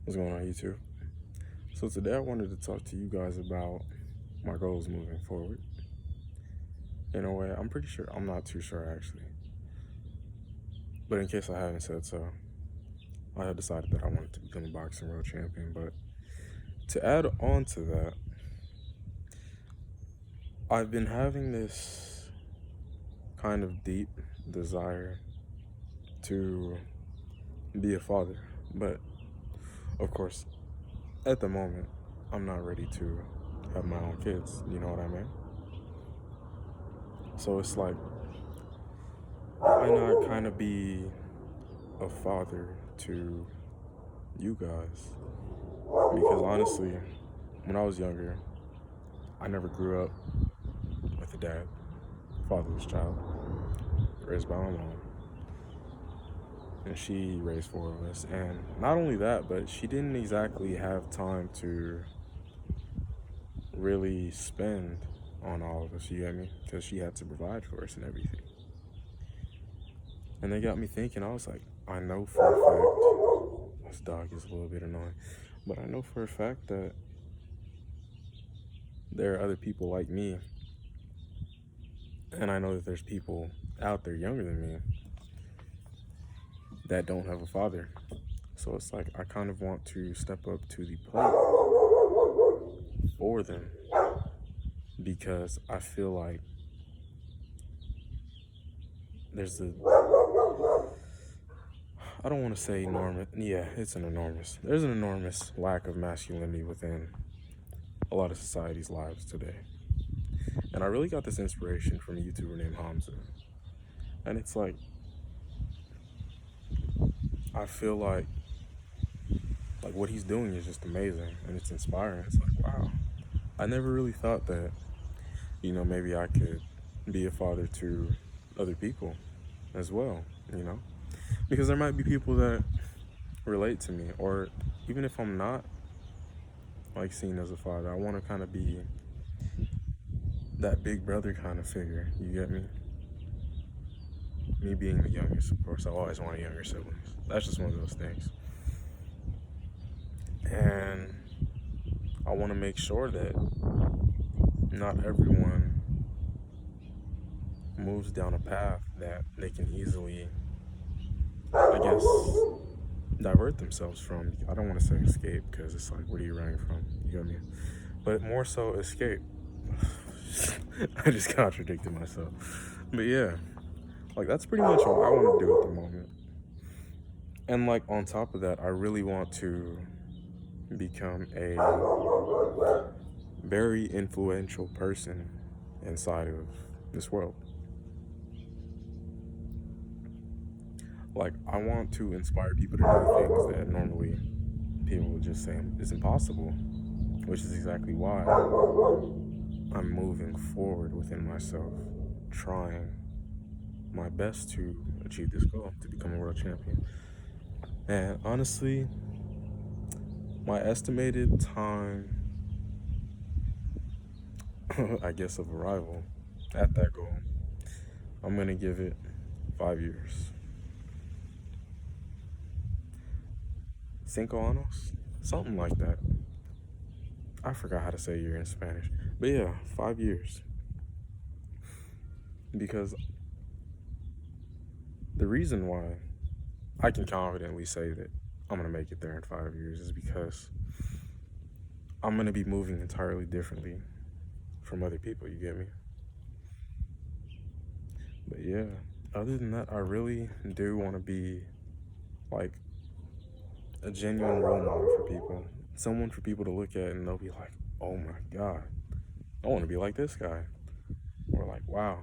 What's going on, YouTube? So today I wanted to talk to you guys about my goals moving forward. In a way, I'm not too sure actually. But in case I haven't said so, I had decided that I wanted to become a boxing world champion. But to add on to that, I've been having this kind of deep desire to be a father. But of course, at the moment, I'm not ready to have my own kids. You know what I mean? So it's like, why not kind of be a father to you guys? Because honestly, when I was younger, I never grew up with a dad, fatherless child, raised by my mom. And she raised four of us. And not only that, but she didn't exactly have time to really spend on all of us, you get me? Because she had to provide for us and everything. And they got me thinking, I was like, I know for a fact, this dog is a little bit annoying, but I know for a fact that there are other people like me, and I know that there's people out there younger than me that don't have a father. So it's like I kind of want to step up to the plate for them because I feel like there's a, I don't want to say enormous, yeah, there's an enormous lack of masculinity within a lot of society's lives today. And I really got this inspiration from a YouTuber named Hamza. And it's like, I feel like what he's doing is just amazing and it's inspiring. It's like, wow, I never really thought that, maybe I could be a father to other people as well, because there might be people that relate to me, or even if I'm not like seen as a father, I want to kind of be that big brother kind of figure, you get me? Me being the youngest, of course, I always wanted younger siblings. That's just one of those things. And I want to make sure that not everyone moves down a path that they can easily, I guess, divert themselves from. I don't want to say escape because it's like, what are you running from? You get me? But more so escape. I just contradicted myself. But yeah, like that's pretty much what I want to do at the moment. And like on top of that, I really want to become a very influential person inside of this world. Like, I want to inspire people to do things that normally people would just say is impossible, which is exactly why I'm moving forward within myself, trying my best to achieve this goal, to become a world champion. And honestly, my estimated time, I guess, of arrival at that goal, I'm going to give it 5 years. 5 años? Something like that. I forgot how to say year in Spanish. But yeah, 5 years. Because the reason why I can confidently say that I'm going to make it there in 5 years is because I'm going to be moving entirely differently from other people, you get me? But yeah, other than that, I really do want to be like a genuine role model for people. Someone for people to look at and they'll be like, oh my God, I want to be like this guy. Or like, wow,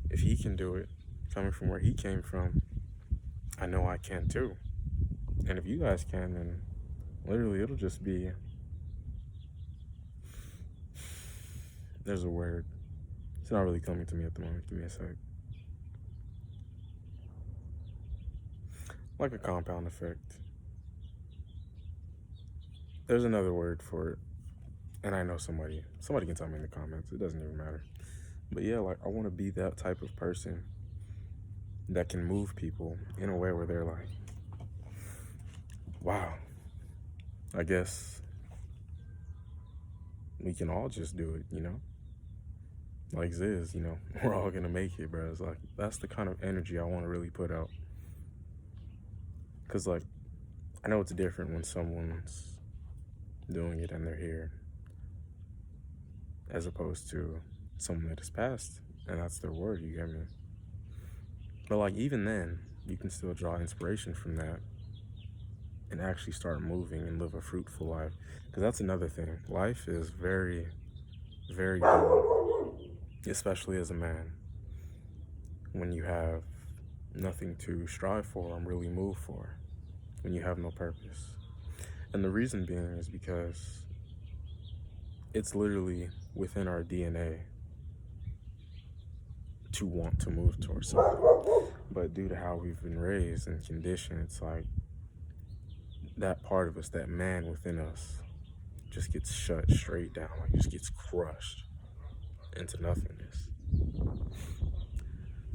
if he can do it, coming from where he came from, I know I can too. And if you guys can, then literally it'll just be, there's a word. It's not really coming to me at the moment. Give me a sec. Like a compound effect. There's another word for it. And I know somebody can tell me in the comments. It doesn't even matter. But yeah, like I want to be that type of person that can move people in a way where they're like, wow, I guess we can all just do it, Like Ziz, we're all gonna make it, bro. It's like, that's the kind of energy I want to really put out. Because, like, I know it's different when someone's doing it and they're here, as opposed to someone that has passed and that's their word, you get me? But, like, even then, you can still draw inspiration from that and actually start moving and live a fruitful life. Because that's another thing. Life is very, very dull, especially as a man, when you have nothing to strive for and really move for, when you have no purpose. And the reason being is because it's literally within our DNA to want to move towards something. But due to how we've been raised and conditioned, it's like that part of us, that man within us, just gets shut straight down, like just gets crushed into nothingness.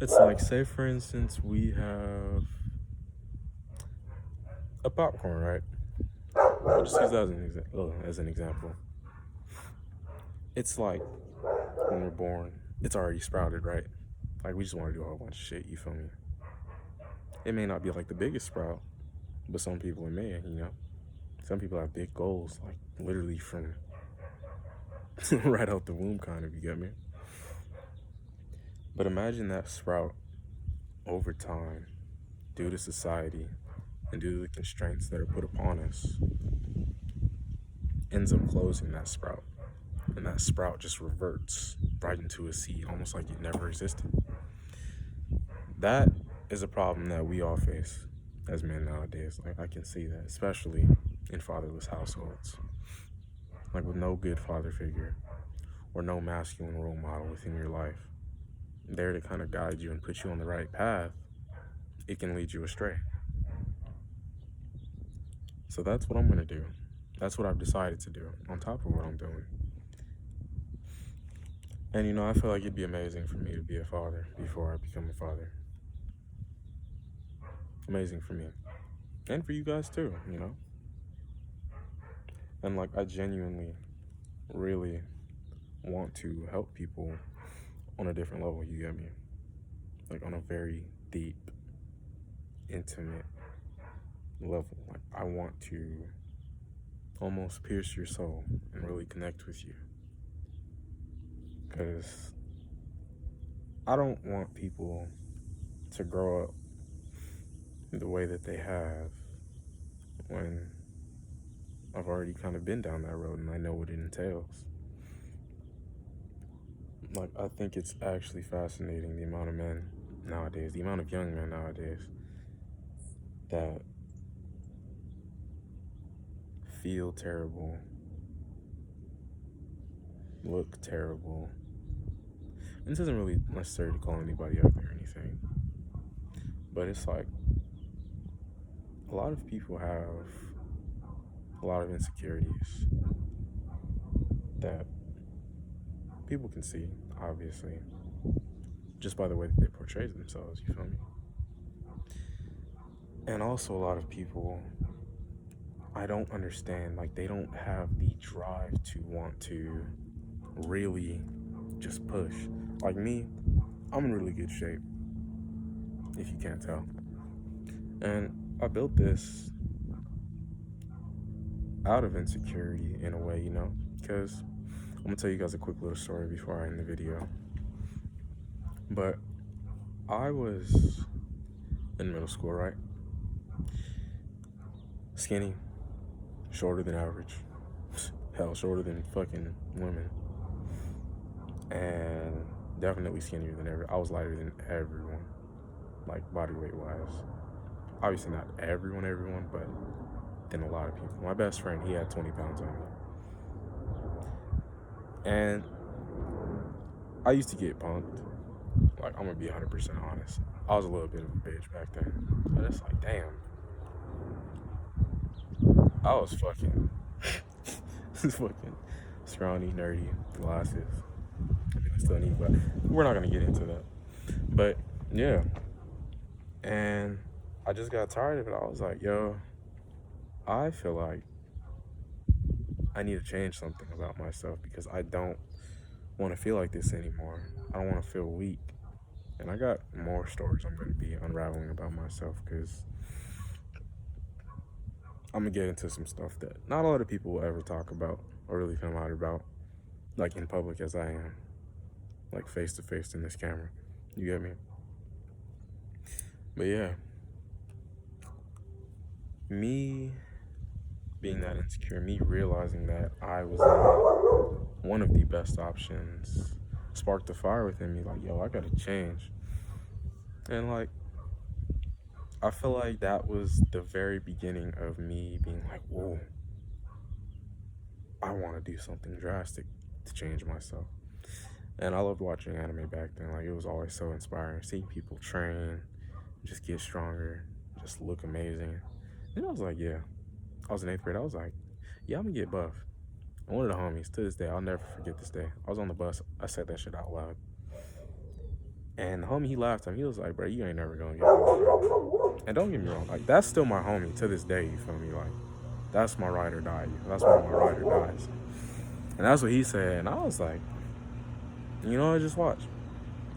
It's like, say for instance, we have a popcorn, right? I'll just use that as an example. It's like when we're born, it's already sprouted, right? Like, we just want to do a whole bunch of shit, you feel me? It may not be like the biggest sprout, but some people it may, Some people have big goals, like literally from right out the womb, kind of, you get me? But imagine that sprout over time, due to society and due to the constraints that are put upon us, ends up closing that sprout. And that sprout just reverts right into a seed, almost like it never existed. That is a problem that we all face as men nowadays. Like, I can see that, especially in fatherless households. Like, with no good father figure or no masculine role model within your life, there to kind of guide you and put you on the right path, it can lead you astray. So that's what I'm going to do. That's what I've decided to do, on top of what I'm doing. And, I feel like it'd be amazing for me to be a father before I become a father. Amazing for me. And for you guys too, And, like, I genuinely, really want to help people on a different level, you get me? Like, on a very deep, intimate level. Like, I want to almost pierce your soul and really connect with you. Because I don't want people to grow up the way that they have when I've already kind of been down that road and I know what it entails. Like, I think it's actually fascinating the amount of men nowadays, the amount of young men nowadays that feel terrible, look terrible. And this isn't really necessarily to call anybody out there or anything, but it's like, a lot of people have a lot of insecurities that people can see, obviously, just by the way that they portray themselves, you feel me? And also, a lot of people, I don't understand, like, they don't have the drive to want to really just push. Like me, I'm in really good shape, if you can't tell. And I built this out of insecurity in a way, because I'm gonna tell you guys a quick little story before I end the video. But I was in middle school, right? Skinny, shorter than average, hell, shorter than fucking women, and definitely skinnier than ever. I was lighter than everyone, like, body weight wise. Obviously not everyone, but than a lot of people. My best friend, he had 20 pounds on me. And I used to get punked. Like, I'm gonna be 100% honest. I was a little bit of a bitch back then. But it's like, damn. I was fucking scrawny, nerdy, glasses. I still need, but we're not gonna get into that. But yeah. And I just got tired of it. I was like, yo, I feel like I need to change something about myself because I don't want to feel like this anymore. I don't want to feel weak. And I got more stories I'm going to be unraveling about myself because I'm going to get into some stuff that not a lot of people will ever talk about or really come out about, like in public as I am, like face to face in this camera. You get me? But yeah, me being that insecure, me realizing that I was not one of the best options sparked a fire within me. Like, yo, I gotta change. And like, I feel like that was the very beginning of me being like, whoa, I want to do something drastic to change myself. And I loved watching anime back then. Like, it was always so inspiring. Seeing people train, just get stronger, just look amazing. And I was like, yeah. I was in 8th grade. I was like, yeah, I'm gonna get buff. And one of the homies, to this day, I'll never forget this day. I was on the bus. I said that shit out loud. And the homie, he laughed at me. He was like, bro, you ain't never gonna get buff. And don't get me wrong. Like, that's still my homie to this day, you feel me? Like, that's my ride or die. That's one of my ride or dies. And that's what he said. And I was like, you know what? Just watch.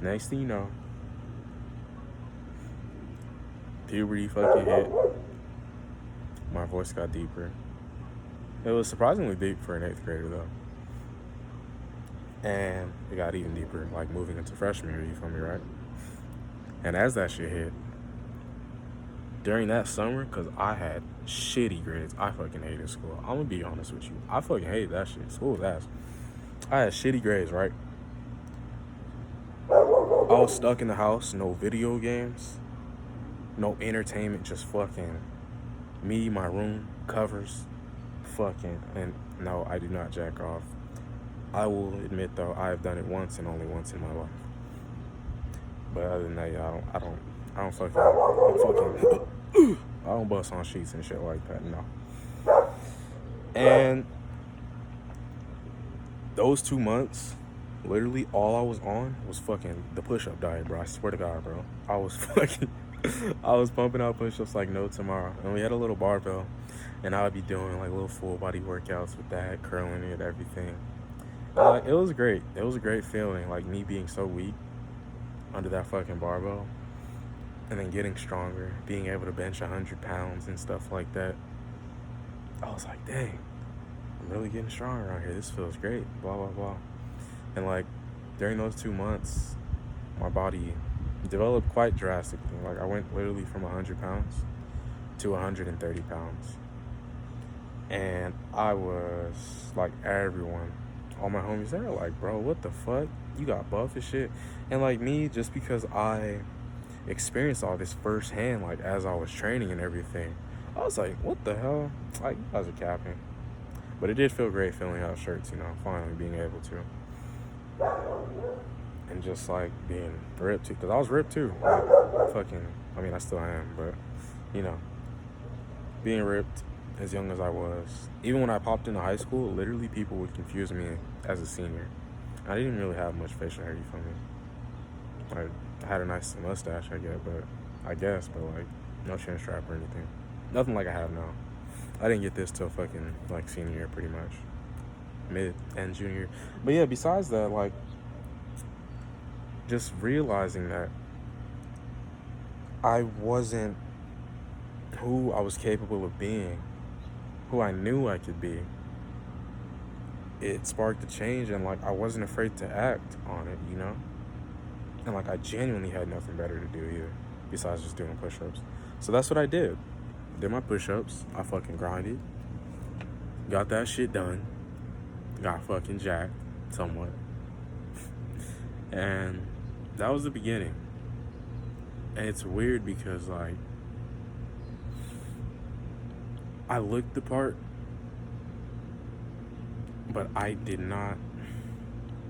Next thing you know, puberty fucking hit. My voice got deeper. It was surprisingly deep for an 8th grader, though. And it got even deeper, like moving into freshman year, you feel me, right? And as that shit hit, during that summer, because I had shitty grades, I fucking hated school. I'm gonna be honest with you. I fucking hated that shit. School was ass. I had shitty grades, right? I was stuck in the house, no video games, no entertainment, just fucking me, my room, covers, fucking, and no, I do not jack off. I will admit though, I have done it once and only once in my life. But other than that, yeah, I don't bust on sheets and shit like that, no. And those 2 months, literally all I was on was fucking the push-up diet, bro. I swear to God, bro. I was pumping out push-ups like no tomorrow. And we had a little barbell, and I would be doing like little full body workouts with that, curling it, everything. It was great. It was a great feeling, like me being so weak under that fucking barbell, and then getting stronger, being able to bench 100 pounds and stuff like that. I was like, dang, I'm really getting strong around here. This feels great, blah, blah, blah. And like, during those 2 months, my body developed quite drastically. Like, I went literally from 100 pounds to 130 pounds. And I was like, everyone, all my homies, they were like, bro, what the fuck? You got buff and shit. And like me, just because I experienced all this firsthand, like as I was training and everything, I was like, what the hell? Like, you guys are capping. But it did feel great filling out shirts, you know, finally being able to. And just like being ripped too, because I was ripped too. Like, fucking, I mean, I still am, but you know, being ripped as young as I was. Even when I popped into high school, literally people would confuse me as a senior. I didn't really have much facial hair, you feel me? I had a nice mustache, I guess, but like no chin strap or anything. Nothing like I have now. I didn't get this till fucking like senior year, pretty much. Mid and junior year. But yeah, besides that, like, just realizing that I wasn't who I was capable of being, who I knew I could be, it sparked a change, and like I wasn't afraid to act on it, you know? And like I genuinely had nothing better to do either, besides just doing push-ups. So that's what I did. Did my push-ups, I fucking grinded, got that shit done, got fucking jacked, somewhat. And that was the beginning. And it's weird because like, I looked the part, but I did not,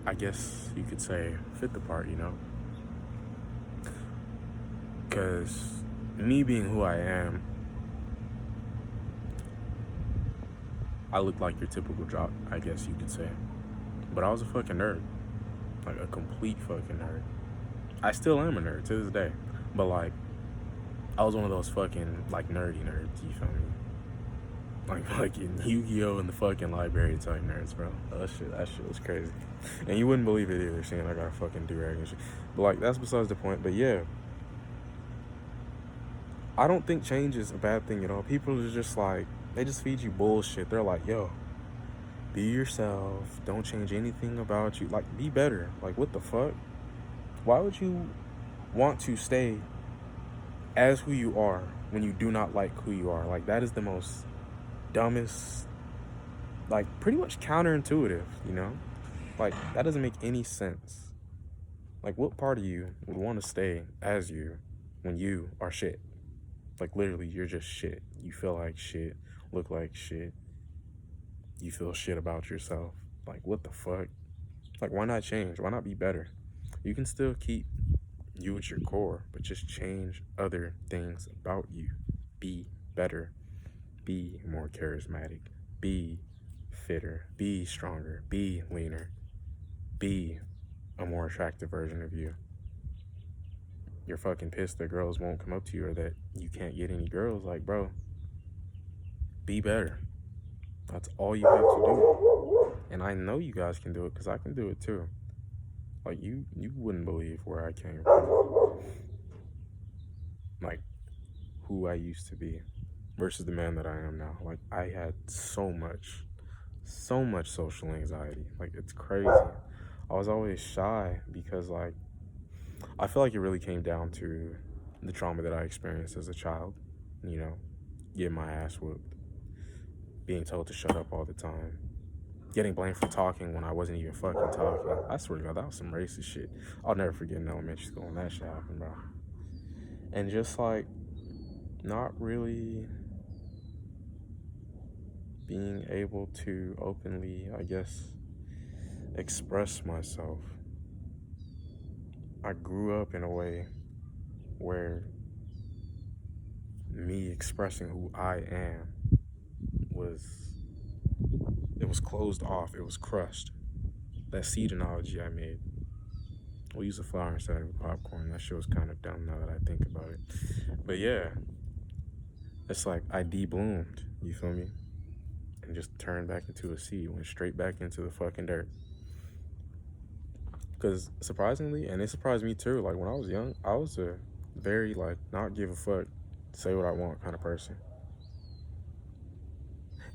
I guess you could say, fit the part, you know? Because me being who I am, I looked like your typical jock, I guess you could say. But I was a fucking nerd. Like a complete fucking nerd. I still am a nerd to this day. But like, I was one of those fucking like nerdy nerds, you feel me? like in Yu-Gi-Oh! And the fucking library type nerds, bro. That shit was crazy. And you wouldn't believe it either, seeing I got a fucking do-rag and shit. But like, that's besides the point. But yeah, I don't think change is a bad thing at all. People are just like, they just feed you bullshit. They're like, yo, be yourself. Don't change anything about you. Like, be better. Like, what the fuck? Why would you want to stay as who you are when you do not like who you are? Like, that is the most dumbest, like, pretty much counterintuitive, you know? Like, that doesn't make any sense. Like, what part of you would want to stay as you when you are shit? Like, literally, you're just shit. You feel like shit, look like shit. You feel shit about yourself. Like, what the fuck? Like, why not change? Why not be better? You can still keep you at your core, but just change other things about you. Be better. Be more charismatic. Be fitter. Be stronger. Be leaner. Be a more attractive version of you. You're fucking pissed that girls won't come up to you or that you can't get any girls. Like, bro, be better. That's all you have to do. And I know you guys can do it because I can do it too. Like, you wouldn't believe where I came from. Like, who I used to be versus the man that I am now. Like, I had so much social anxiety. Like, it's crazy. I was always shy because, like, I feel like it really came down to the trauma that I experienced as a child. You know, getting my ass whooped, being told to shut up all the time, getting blamed for talking when I wasn't even fucking talking. I swear to God, that was some racist shit. I'll never forget in elementary school when that shit happened, bro. And just like, not really being able to openly, I guess, express myself. I grew up in a way where me expressing who I am it was closed off, it was crushed. That seed analogy I made, we'll use a flower instead of popcorn. That shit was kind of dumb now that I think about it. But yeah, it's like I de-bloomed, you feel me? And just turned back into a seed, went straight back into the fucking dirt. Because surprisingly, and it surprised me too, like when I was young, I was a very like not give a fuck, say what I want kind of person.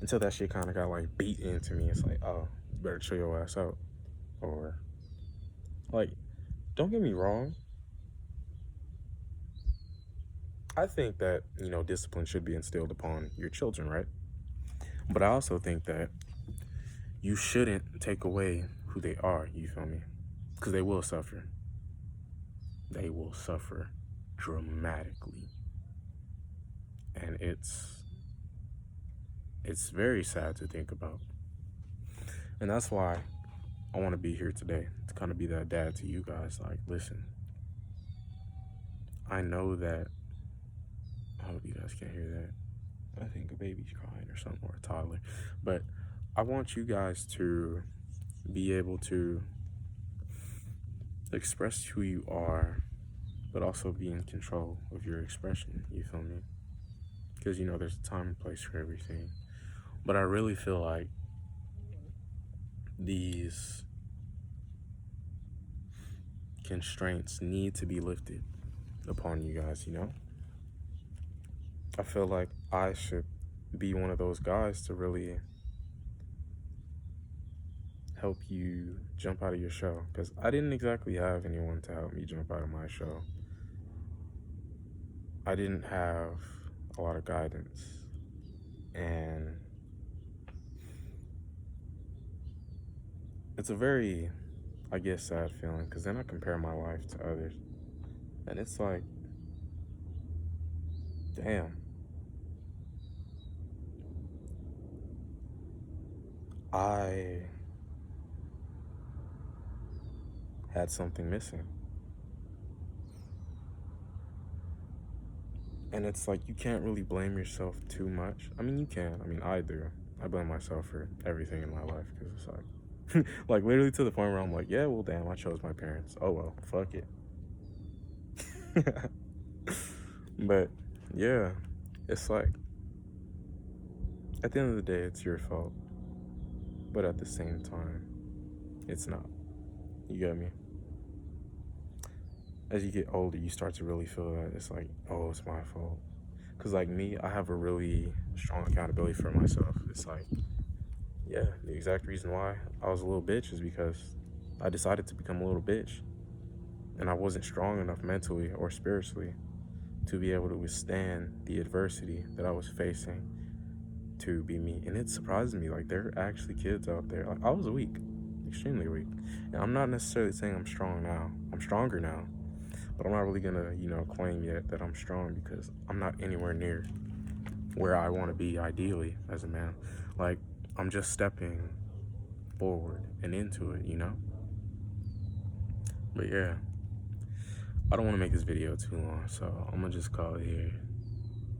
Until that shit kind of got like beat into me. It's like, oh, you better chill your ass out. Or like, don't get me wrong. I think that, you know, discipline should be instilled upon your children, right? But I also think that you shouldn't take away who they are, you feel me? Because they will suffer. They will suffer dramatically. And it's very sad to think about. And that's why I want to be here today, to kind of be that dad to you guys. Like, listen, I know that, I hope you guys can't hear that. I think a baby's crying or something, or a toddler. But I want you guys to be able to express who you are, but also be in control of your expression, you feel me? Because, you know, there's a time and place for everything. But I really feel like these constraints need to be lifted upon you guys, you know? I feel like I should be one of those guys to really help you jump out of your shell, because I didn't exactly have anyone to help me jump out of my shell. I didn't have a lot of guidance, and it's a very, I guess, sad feeling, because then I compare my life to others, and it's like, damn, I had something missing. And it's like, you can't really blame yourself too much. I mean, you can. I mean, I do. I blame myself for everything in my life, because it's like, like literally to the point where I'm like, yeah, well, damn, I chose my parents. Oh, well, fuck it. But yeah, it's like, At the end of the day, it's your fault. But at the same time, it's not. You get me? As you get older, you start to really feel that it's like, oh, it's my fault. Because, like me, I have a really strong accountability for myself. It's like, yeah, the exact reason why I was a little bitch is because I decided to become a little bitch. And I wasn't strong enough mentally or spiritually to be able to withstand the adversity that I was facing to be me. And it surprises me, like, there are actually kids out there. Like, I was weak, extremely weak. And I'm not necessarily saying I'm strong now. I'm stronger now. But I'm not really gonna, claim yet that I'm strong because I'm not anywhere near where I want to be ideally as a man. Like, I'm just stepping forward and into it, But yeah, I don't want to make this video too long, so I'm gonna just call it here.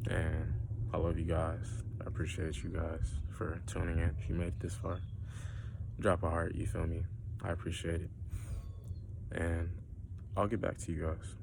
And I love you guys. I appreciate you guys for tuning in. If you made it this far, drop a heart, you feel me? I appreciate it. And I'll get back to you guys.